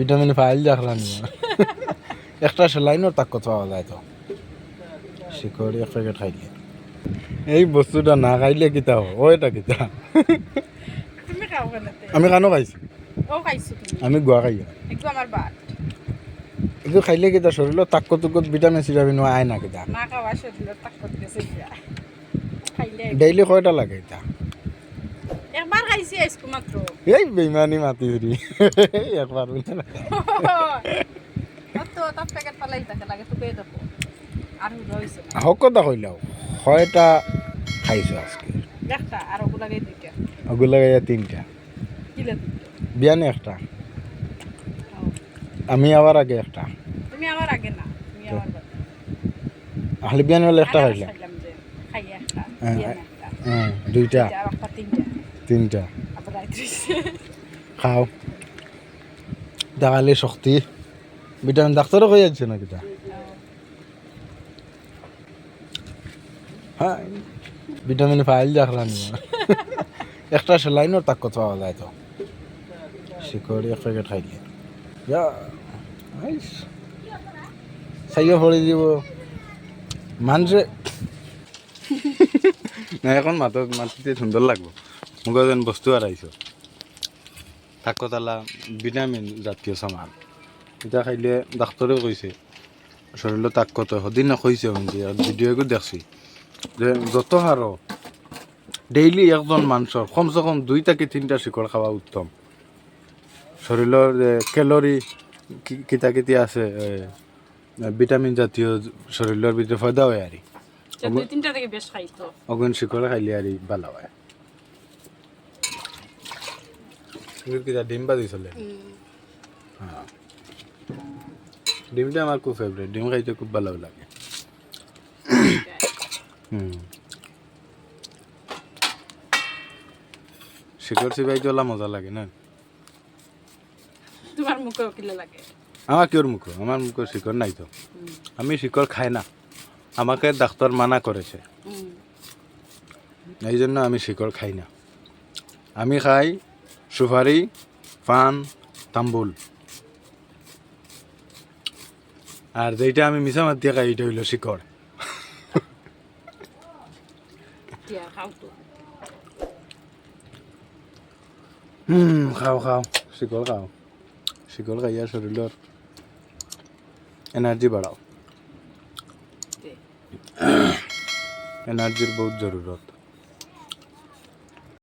vitamin file দেখলাম একটা সেলাইনও তাক কথা পাওয়া যায় তো শিকড় এক প্যাকেট খাইলে এই বস্তুটা না খাইলে কিতা ও এটা কিতা তুমি খাও কেনাতে আমি কানো খাইছি ও খাইছো তুমি আমি গুয়া খাই একটু আমার বাট এগুলো খাইলে কিতা শরীর তাক তুকত ভিটামিন সিটামিন আয় না কিতা না খাওয়া শরীরে তাক করতেছে খাইলে ডেইলি কয়টা লাগে এটা একবার খাইছি আজকে মাত্র এই বেইমানি মাতি রে একবার বলে না তো তার প্যাকেট পালাই থাকে লাগে তো পেয়ে দেবো আর রয়েছে না হক কথা কইলাও কয়টা খাইছো আজকে একটা আর ওগুলো লাগে দুইটা ওগুলো গাইয়া তিনটা কিলো দুটো বিয়ানে একটা আমি আবার আগে একটা তুমি আমার আগে না তুমি আমার বাদে আহলে বিয়ানে হলে একটা আগে খাইলাম খাইলাম যে খাইয়া একটা হ্যাঁ, দিয়ে না একটা দুইটা আর একটা তিনটা তিনটা আবার রাত্রে খাও দেখালে শক্তি ভিটামিন ডাক্তারও কই যাচ্ছে না কিটা হ্যাঁ ভিটামিন ফাইল দেখলাম একটা সেলাইনও তাক কথা পাওয়া যায় তো শিকড় এক প্যাকেট খাইলে যা সাইয়া পড়ে দিব মানুষে না এখন মাটিতে সুন্দর লাগবো মোক যেন বস্তু আর আইছো থাকতালা ভিটামিন জাতীয় সামান এটা খাইলে ডাক্তরে কইছে শরীরত তাকত সদিন কইছে ভিডিওকে দেখছি যে যত হারো ডেইলি একজন মানুষের কমসে কম 2 থেকে 3টা শিকড় খাওয়া উত্তম শরীরের ক্যালোরি কিতা কিতি আছে ভিটামিন জাতীয় শরীরের ভিতরে ফায়দা হয় আর দুই তিনটা থেকে বেশ খাইতো অগুন শিকড় খাইলে আর ভালো হয় কিতা ডিম বাজি চলে হ্যাঁ ডিমটা আমার খুব ফেভারিট ডিম খাইতে খুব ভালো লাগে শিকড় চিবাই চলা মজা লাগে না তোমার মুখে কিলো লাগে আমার কিওর মুখ আমার মুখে শিকড় নাই তো আমি শিকড় খাই না আমাকে ডাক্তার মানা করেছে এই জন্য আমি শিকড় খাই না আমি খাই সুপারি পান তাম্বুল আর যেটা আমি মিশা মাত দিয়ে খাই এটা হইল শিকড় খাও তো খাও খাও শিকড় খাও শিকড় খাইয়া শরীরের এনার্জি বাড়াও এনার্জির বহুত জরুরত